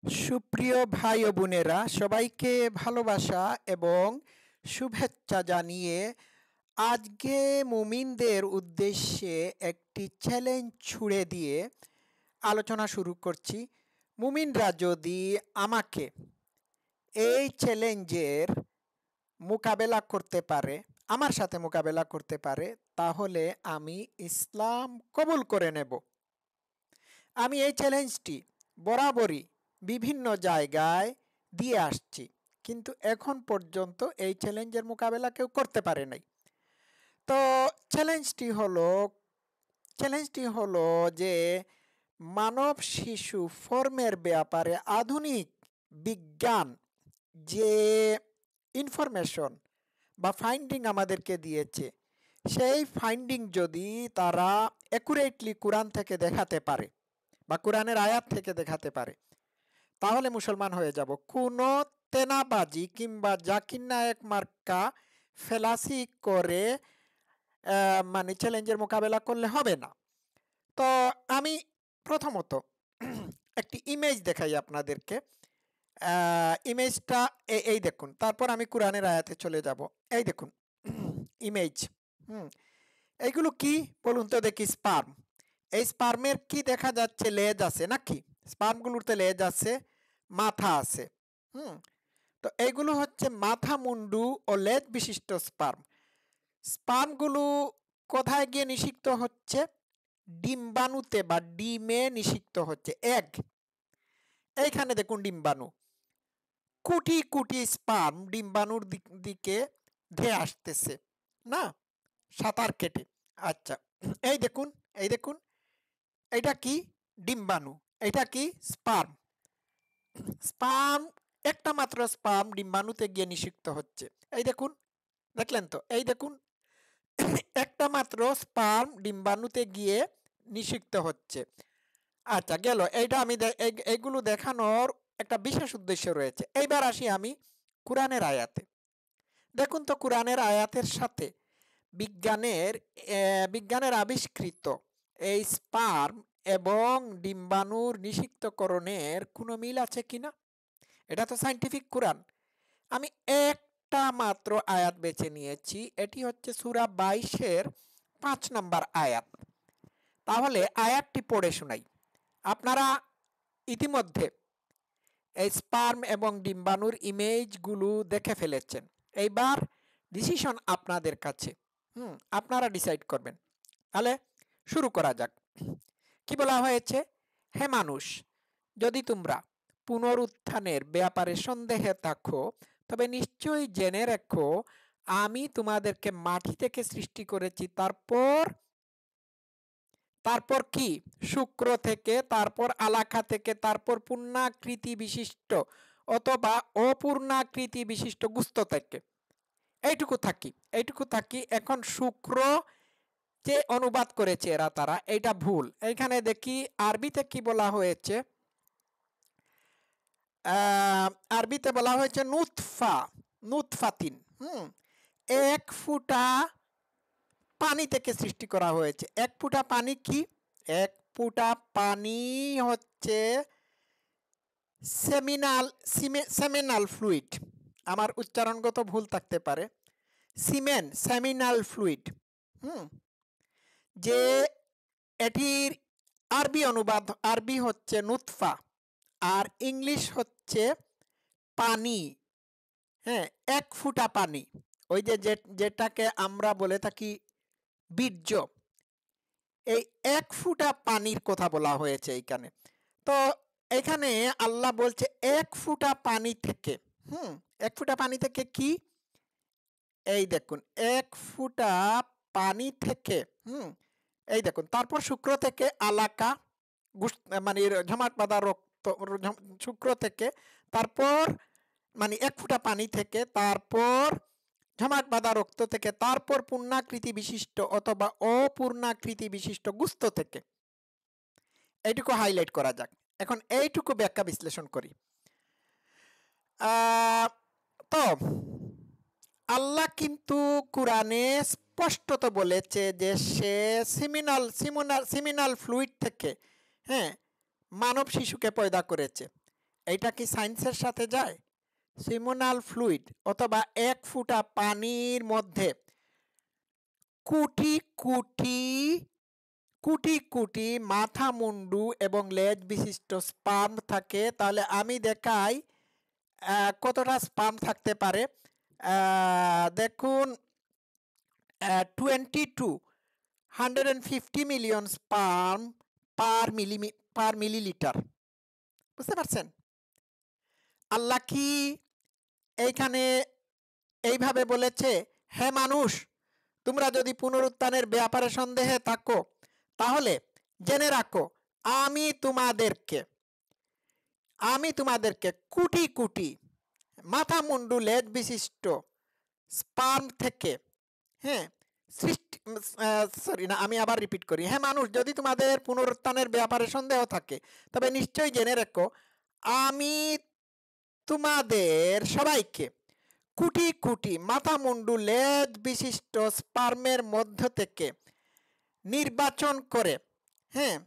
সুপ্রিয় ভাই ও বোনেরা, সবাইকে ভালোবাসা এবং শুভেচ্ছা জানিয়ে আজকে মুমিনদের উদ্দেশ্যে একটি চ্যালেঞ্জ ছুড়ে দিয়ে আলোচনা শুরু করছি। মুমিনরা যদি আমাকে এই চ্যালেঞ্জের মোকাবেলা করতে পারে, আমার সাথে মোকাবেলা করতে পারে, তাহলে আমি ইসলাম কবুল করে নেব। আমি এই চ্যালেঞ্জটি বরাবরই বিভিন্ন জায়গায় দিয়ে আসছি, কিন্তু এখন পর্যন্ত এই চ্যালেঞ্জের মোকাবেলা কেউ করতে পারে নাই। তো চ্যালেঞ্জটি হলো যে মানব শিশু ফর্মের ব্যাপারে আধুনিক বিজ্ঞান যে ইনফরমেশন বা ফাইন্ডিং আমাদেরকে দিয়েছে, সেই ফাইন্ডিং যদি তারা অ্যাকুরেটলি কোরআন থেকে দেখাতে পারে বা কোরআনের আয়াত থেকে দেখাতে পারে, তাহলে মুসলমান হয়ে যাব। কোনো তেনাবাজি কিংবা জাকির নায়েক মার্কা ফেলাসি করে মানে চ্যালেঞ্জের মোকাবেলা করলে হবে না। তো আমি প্রথমত একটি ইমেজ দেখাই আপনাদেরকে। ইমেজটা এই দেখুন, তারপর আমি কোরআনের আয়াতে চলে যাব। এই দেখুন ইমেজ। এইগুলো কি বলুন তো দেখি? স্পার্ম। এই স্পার্মের কি দেখা যাচ্ছে? লেজ আছে নাকি? স্পার্মগুলোতে লেজ আছে, মাথা আছে। তো এইগুলো হচ্ছে মাথা, মুন্ডু ও লেজ বিশিষ্ট স্পার্ম। স্পার্মগুলো কোথায় গিয়ে নিষিক্ত হচ্ছে? ডিম্বাণুতে বা ডিমে নিষিক্ত হচ্ছে। এগ। এইখানে দেখুন ডিম্বাণু, কোটি কোটি স্পার্ম ডিম্বাণুর দিকে ধেয়ে আসতেছে না, সাঁতার কেটে। আচ্ছা, এই দেখুন, এই দেখুন, এটা কি? ডিম্বাণু। এটা কি? স্পার্ম। স্পার্ম, একটা মাত্র স্পার্ম ডিম্বাণুতে গিয়ে নিষিক্ত হচ্ছে। এই দেখুন, দেখলেন তো? এই দেখুন, একটা মাত্র স্পার্ম ডিম্বাণুতে গিয়ে নিষিক্ত হচ্ছে। আচ্ছা, গেল। এইটা আমি এইগুলো দেখানোর একটা বিশেষ উদ্দেশ্য রয়েছে। এইবার আসি আমি কোরআনের আয়াতে। দেখুন তো, কোরআনের আয়াতের সাথে বিজ্ঞানের আবিষ্কৃত এই স্পার্ম এবং ডিম্বাণুর নিষিক্তকরণের কোনো মিল আছে কিনা? এটা তো সায়েন্টিফিক কোরআন। আমি একটা মাত্র আয়াত বেছে নিয়েছি, এটি হচ্ছে সূরা 22-এর 5 নম্বর আয়াত। তাহলে আয়াতটি পড়ে শোনাই। আপনারা ইতিমধ্যে এই স্পার্ম এবং ডিম্বাণুর ইমেজগুলো দেখে ফেলেছেন। এইবার ডিসিশন আপনাদের কাছে। আপনারা ডিসাইড করবেন। তাহলে শুরু করা যাক। কি বলা হয়েছে? হে মানুষ, যদি তোমরা পুনরুত্থানের ব্যাপারে সন্দেহে থাকো, তবে নিশ্চয়ই জেনে রেখো আমি তোমাদেরকে মাটি থেকে সৃষ্টি করেছি, তারপর কি? শুক্র থেকে, তারপর আলাকা থেকে, তারপর পূর্ণাকৃতি বিশিষ্ট অথবা অপূর্ণাকৃতি বিশিষ্ট গুস্ত থেকে। এইটুকু থাকি। এখন শুক্র যে অনুবাদ করেছে তারা, এটা ভুল। এইখানে দেখি আরবিতে কি বলা হয়েছে। আরবিতে বলা হয়েছে নুতফাতিন। এক ফুটা পানি থেকে সৃষ্টি করা হয়েছে। এক ফুটা পানি কি? এক ফুটা পানি হচ্ছে সেমিনাল ফ্লুইড। আমার উচ্চারণগত ভুল থাকতে পারে। Seminal fluid. যে এটির আরবি হচ্ছে নুতফা, আর ইংলিশ হচ্ছে পানি। হ্যাঁ, এক ফুটা পানি। ওই যেটাকে আমরা বলে থাকি বীর্য, এই এক ফুটা পানির কথা বলা হয়েছে এইখানে। তো এখানে আল্লাহ বলছে এক ফুটা পানি থেকে। এক ফুটা পানি থেকে কি? এই দেখুন, এক ফুটা পানি থেকে। এই দেখুন, তারপর শুক্র থেকে আলাকা, মানে জমাট বাঁধা রক্ত, শুক্র থেকে, তারপর মানে এক ফুটা পানি থেকে, তারপর জমাট বাঁধা রক্ত থেকে, তারপর পূর্ণাকৃতি বিশিষ্ট অথবা অপূর্ণাকৃতি বিশিষ্ট গুস্ত থেকে। এইটুকু হাইলাইট করা যাক। এখন এইটুকু ব্যাখ্যা বিশ্লেষণ করি। তো আল্লাহ কিন্তু কোরআনে স্পষ্টত বলেছে যে সে সেমিনাল ফ্লুইড থেকে মানব শিশুকে পয়দা করেছে। এটা কি সায়েন্সের সাথে যায়? সিমোনাল ফ্লুইড অথবা 1 ফুটা পানির মধ্যে কোটি কোটি কোটি কোটি মাথা মুন্ডু এবং লেজ বিশিষ্ট স্পার্ম থাকে। তাহলে আমি দেখাই কতটা স্পার্ম থাকতে পারে। দেখুন 150 মিলিয়ন স্পার্ম পার মিলিলিটার। বুঝতে পারছেন? আল্লাহ কি এইখানে এইভাবে বলেছে, হে মানুষ, তোমরা যদি পুনরুত্থানের ব্যাপারে সন্দেহে থাকো তাহলে জেনে রাখো আমি তোমাদেরকে কোটি কোটি মাথা মুন্ডু লেজ বিশিষ্ট স্পার্ম থেকে, হ্যাঁ, আমি আবার রিপিট করি, হ্যাঁ মানুষ, যদি তোমাদের পুনরুত্থানের ব্যাপারে সন্দেহ থাকে তবে নিশ্চয়ই জেনে রেখো আমি তোমাদের সবাইকে কোটি কোটি মাথা মুন্ডু লেজ বিশিষ্ট স্পার্মের মধ্য থেকে নির্বাচন করে, হ্যাঁ,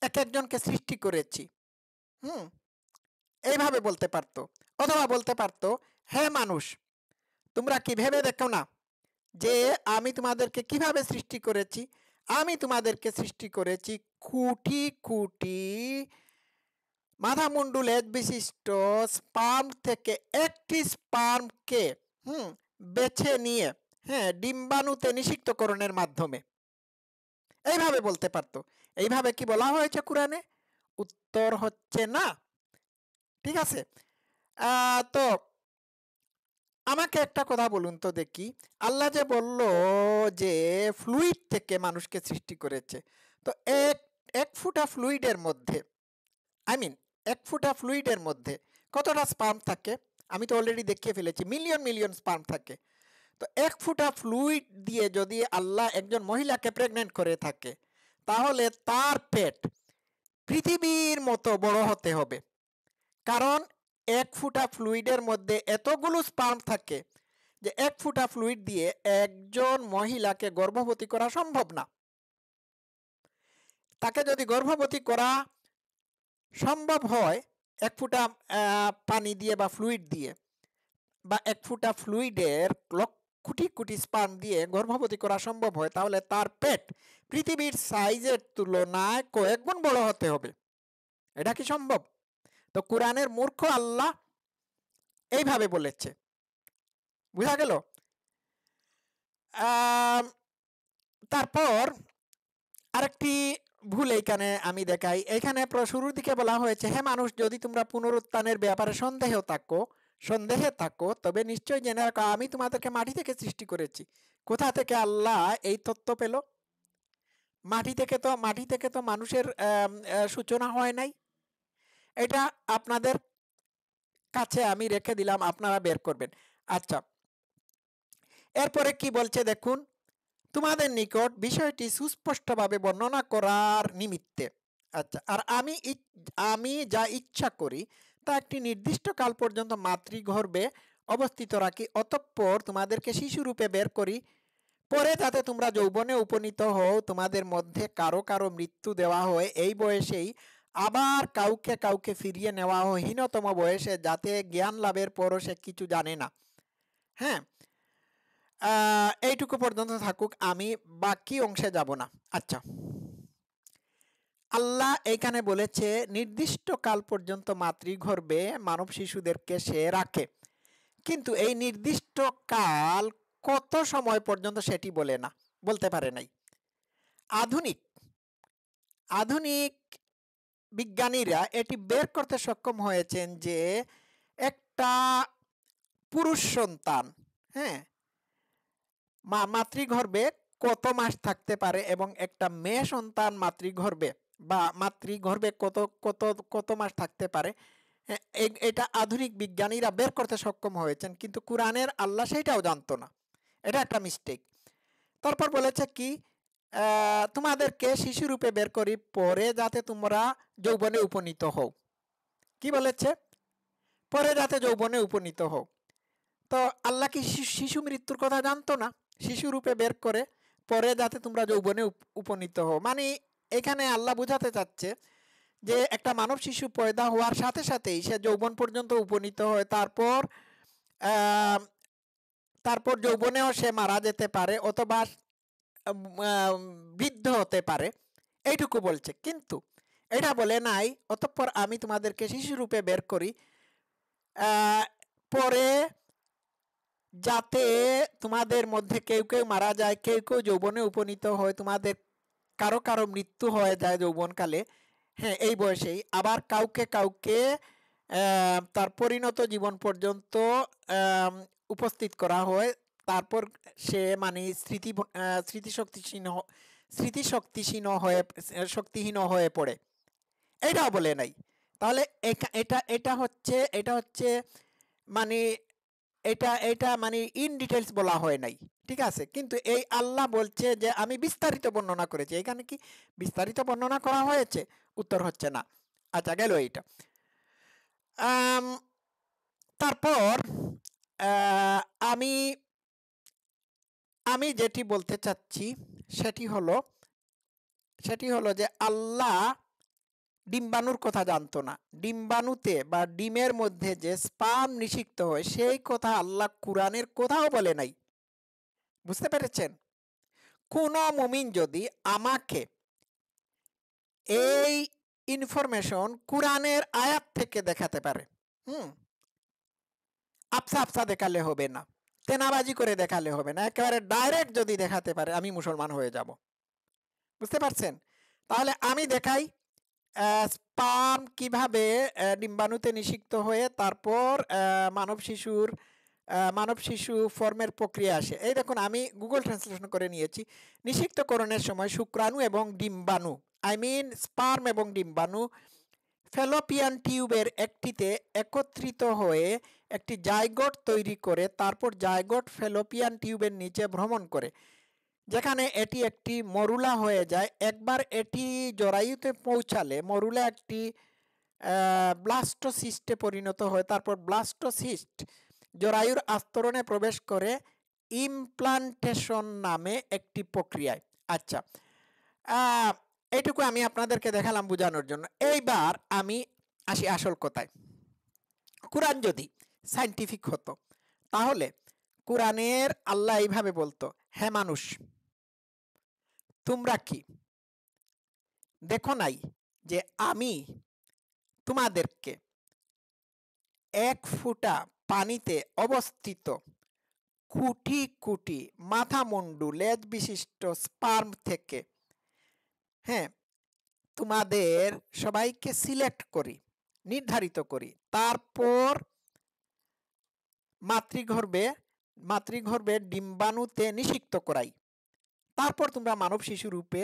এক একজনকে সৃষ্টি করেছি। এইভাবে বলতে পারতো, অথবা বলতে পারতো, হে মানুষ, তোমরা কি ভেবে দেখো না যে আমি তোমাদেরকে কিভাবে সৃষ্টি করেছি? আমি তোমাদেরকে সৃষ্টি করেছি কোটি কোটি মাথা মুন্ডু লেজ বিশিষ্ট স্পার্ম থেকে একটি স্পার্মকে বেছে নিয়ে, হ্যাঁ, ডিম্বাণুতে নিষিক্তকরণের মাধ্যমে। এইভাবে বলতে পারতো। এইভাবে কি বলা হয়েছে কোরআনে? উত্তর হচ্ছে না। ঠিক আছে? তো আমাকে একটা কথা বলুন তো দেখি, আল্লাহ যে বলল যে ফ্লুইড থেকে মানুষকে সৃষ্টি করেছে, তো এক ফুটা ফ্লুইডের মধ্যে, এক ফুটা ফ্লুইডের মধ্যে কতটা স্পার্ম থাকে? আমি তো অলরেডি দেখিয়ে ফেলেছি, মিলিয়ন মিলিয়ন স্পার্ম থাকে। তো 1 ফুটা ফ্লুইড দিয়ে যদি আল্লাহ একজন মহিলাকে প্রেগনেন্ট করে থাকে, তাহলে তার পেট পৃথিবীর মতো বড় হতে হবে। কারণ 1 ফুটা ফ্লুইডের মধ্যে এতগুলো স্পার্ম থাকে যে 1 ফুটা ফ্লুইড দিয়ে একজন মহিলাকে গর্ভবতী করা সম্ভব না। তাকে যদি গর্ভবতী করা সম্ভব হয় 1 ফুটা পানি দিয়ে বা ফ্লুইড দিয়ে, বা 1 ফুটা ফ্লুইডের কোটি কোটি স্পার্ম দিয়ে গর্ভবতী করা সম্ভব হয়, তাহলে তার পেট পৃথিবীর সাইজের তুলনায় কয়েক গুণ বড় হতে হবে। এটা কি সম্ভব? তো কোরআনের মূর্খ আল্লাহ এইভাবে বলেছে। বুঝা গেল? তারপর আরেকটি ভুল এইখানে আমি দেখাই। এখানে শুরুর দিকে বলা হয়েছে, হে মানুষ, যদি তোমরা পুনরুত্থানের ব্যাপারে সন্দেহে থাকো তবে নিশ্চয়ই জেনে রাখো আমি তোমাদেরকে মাটি থেকে সৃষ্টি করেছি। কোথা থেকে আল্লাহ এই তত্ত্ব পেল? মাটি থেকে তো মানুষের সূচনা হয় নাই। এটা আপনাদের কাছে আমি রেখে দিলাম, আপনারা বের করবেন। আচ্ছা, এরপরে কি বলছে দেখুন, তোমাদের নিকট বিষয়টি সুস্পষ্টভাবে বর্ণনা করার নিমিত্তে, আচ্ছা, আর আমি যা ইচ্ছা করি তা একটি নির্দিষ্ট কাল পর্যন্ত মাতৃগর্ভে অবস্থিত রাখি, অতঃপর তোমাদেরকে শিশুরূপে বের করি, পরে যাতে তোমরা যৌবনে উপনীত হও, তোমাদের মধ্যে কারো কারো মৃত্যু দেওয়া হয় এই বয়সেই, আবার কাউকে কাউকে ফিরিয়ে নেওয়া হয় হীনতম বয়সে, যাতে জ্ঞান লাভের পরও সে কিছু জানে না। হ্যাঁ, এইটুকু পর্যন্ত থাকুক, আমি বাকি অংশে যাব না। আচ্ছা, আল্লাহ এখানে বলেছে নির্দিষ্ট কাল পর্যন্ত মাতৃগর্ভে মানব শিশুদেরকে সে রাখে, কিন্তু এই নির্দিষ্ট কাল কত সময় পর্যন্ত সেটি বলতে পারে নাই। আধুনিক বিজ্ঞানীরা এটি বের করতে সক্ষম হয়েছেন যে একটা পুরুষ সন্তান, হ্যাঁ, মাতৃগর্ভে কত মাস থাকতে পারে এবং একটা মেয়ে সন্তান মাতৃগর্ভে কত কত কত মাস থাকতে পারে, এটা আধুনিক বিজ্ঞানীরা বের করতে সক্ষম হয়েছেন, কিন্তু কোরআনের আল্লাহ সেটাও জানতো না। এটা একটা মিস্টেক। তারপর বলেছে কি, তোমাদেরকে শিশুরূপে বের করি, পরে যাতে তোমরা যৌবনে উপনীত হও। কি বলেছে? পরে যাতে যৌবনে উপনীত হও। তো আল্লাহ কি শিশু মৃত্যুর কথা জানতো না? শিশুরূপে বের করে পরে যাতে তোমরা যৌবনে উপনীত হও, মানে এখানে আল্লাহ বোঝাতে চাচ্ছে যে একটা মানব শিশু পয়দা হওয়ার সাথে সাথেই সে যৌবন পর্যন্ত উপনীত হয়, আহ, তারপর যৌবনেও সে মারা যেতে পারে অথবা বৃদ্ধ হতে পারে, এইটুকু বলছে। কিন্তু এটা বলে নাই অতঃপর আমি তোমাদেরকে শিশু রূপে বের করি পরে যাতে তোমাদের মধ্যে কেউ কেউ মারা যায়, কেউ কেউ যৌবনে উপনীত হয়, তোমাদের কারো কারো মৃত্যু হয়ে যায় যৌবনকালে, হ্যাঁ এই বয়সেই, আবার কাউকে কাউকে তার পরিণত জীবন পর্যন্ত উপস্থিত করা হয়, তারপর সে মানে শক্তিহীন হয়ে পড়ে, এটাও বলে নাই। তাহলে এটা হচ্ছে মানে এটা এটা মানে ইন ডিটেলস বলা হয় নাই, ঠিক আছে। কিন্তু এই আল্লাহ বলছে যে আমি বিস্তারিত বর্ণনা করেছি, এখানে কি বিস্তারিত বর্ণনা করা হয়েছে? উত্তর হচ্ছে না। আচ্ছা, গেল এইটা। তারপর আমি আমি যেটি বলতে চাচ্ছি সেটি হলো যে আল্লাহ ডিম্বাণুর কথা জানতো না। ডিম্বাণুতে বা ডিমের মধ্যে যে স্পার্ম নিষিক্ত হয় সেই কথা আল্লাহ কুরআনের কোথাও বলে নাই। বুঝতে পেরেছেন? কোন মুমিন যদি আমাকে এই ইনফরমেশন কুরআনের আয়াত থেকে দেখাতে পারে, আফসা আফসা দেখালে হবে না, তেনাবাজি করে দেখালে হবে না, একেবারে ডাইরেক্ট যদি দেখাতে পারে আমি মুসলমান হয়ে যাব। বুঝতে পারছেন? তাহলে আমি দেখাই স্পার্ম কিভাবে ডিম্বাণুতে নিষিক্ত হয়ে তারপর মানব শিশু ফর্মের প্রক্রিয়া আসে। এই দেখুন, আমি গুগল ট্রান্সলেশন করে নিয়েছি। নিষিক্তকরণের সময় শুক্রাণু এবং ডিম্বাণু, আই মিন স্পার্ম এবং ডিম্বাণু ফ্যালোপিয়ান টিউবের একটিতে একত্রিত হয়ে একটি জাইগোট তৈরি করে, তারপর জাইগোট ফ্যালোপিয়ান টিউবের নিচে ভ্রমণ করে, যেখানে এটি একটি মরুলা হয়ে যায়। একবার এটি জরায়ুতে পৌঁছালে মরুলা একটি ব্লাস্টোসিস্টে পরিণত হয়। তারপর ব্লাস্টোসিস্ট জরায়ুর আস্তরণে প্রবেশ করে ইমপ্লান্টেশন নামে একটি প্রক্রিয়ায়। আচ্ছা, এইটুকু আমি আপনাদেরকে দেখালাম বোঝানোর জন্য। এইবার আমি আসি আসল কথায়। কুরআন যদি সায়েন্টিফিক হতো তাহলে কুরআনের আল্লাহ এইভাবে বলতো, হে মানুষ, তোমরা কি দেখো নাই যে আমি তোমাদেরকে এক ফোঁটা পানিতে অবস্থিত কোটি কোটি মাথামুন্ডু লেজ বিশিষ্ট স্পার্ম থেকে তোমাদের সবাইকে সিলেক্ট করি, নির্ধারিত করি, তারপর মাতৃগর্ভে ডিম্বাণুতে নিষিক্ত করাই, তারপর তোমরা মানব শিশু রূপে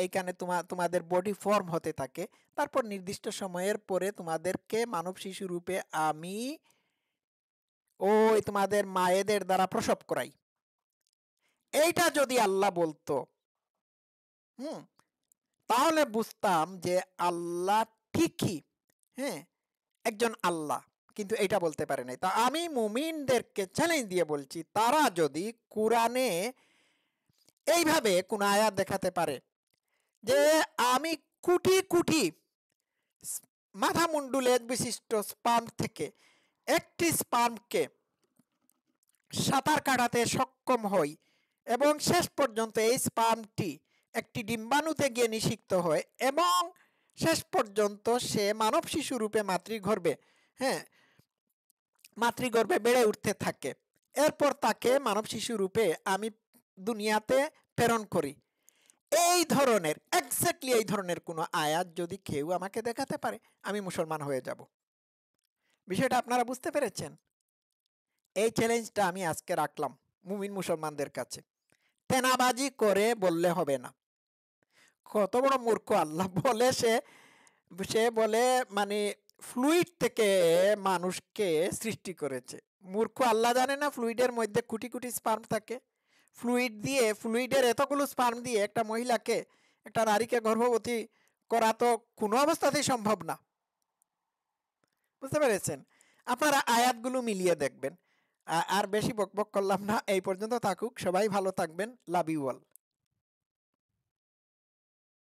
এইখানে তোমাদের বডি ফর্ম হতে থাকে। তারপর নির্দিষ্ট সময়ের পরে তোমাদেরকে মানব শিশু রূপে আমি ওই তোমাদের মায়েদের দ্বারা প্রসব করাই। এইটা যদি আল্লাহ বলতো তাহলে বুঝতাম যে আল্লাহ ঠিকই একজন আল্লাহ, কিন্তু এটা বলতে পারে নাই। তা আমি মুমিনদেরকে চ্যালেঞ্জ দিয়ে বলছি, তারা যদি কুরআনে এইভাবে কোন আয়াত দেখাতে পারে যে আমি কোটি কোটি মাথামুন্ডু লেজ বিশিষ্ট স্পার্ম থেকে একটি স্পার্মকে সাঁতার কাটাতে সক্ষম হই এবং শেষ পর্যন্ত এই স্পার্মটি একটি ডিম্বাণুতে গিয়ে নিষিক্ত হয় এবং শেষ পর্যন্ত সে মানব শিশু রূপে মাতৃগর্ভে বেড়ে উঠতে থাকে, এরপর তাকে মানব শিশু রূপে আমি দুনিয়াতে প্রেরণ করি, এক্স্যাক্টলি এই ধরনের কোনো আয়াত যদি কেউ আমাকে দেখাতে পারে আমি মুসলমান হয়ে যাব। বিষয়টা আপনারা বুঝতে পেরেছেন? এই চ্যালেঞ্জটা আমি আজকে রাখলাম মুমিন মুসলমানদের কাছে। তেনাবাজি করে বললে হবে না। কত বড় মূর্খ আল্লাহ বলে, সে বলে মানে ফ্লুইড থেকে মানুষকে সৃষ্টি করেছে। মূর্খ আল্লাহ জানে না ফ্লুইডের মধ্যে কোটি কোটি স্পার্ম থাকে? ফ্লুইডের এতগুলো স্পার্ম দিয়ে একটা মহিলাকে, একটা নারীকে গর্ভবতী করা তো কোনো অবস্থাতেই সম্ভব না। বুঝতে পেরেছেন? আপনারা আয়াতগুলো মিলিয়ে দেখবেন। আর বেশি বকবক করলাম না, এই পর্যন্ত থাকুক। সবাই ভালো থাকবেন। Love you all.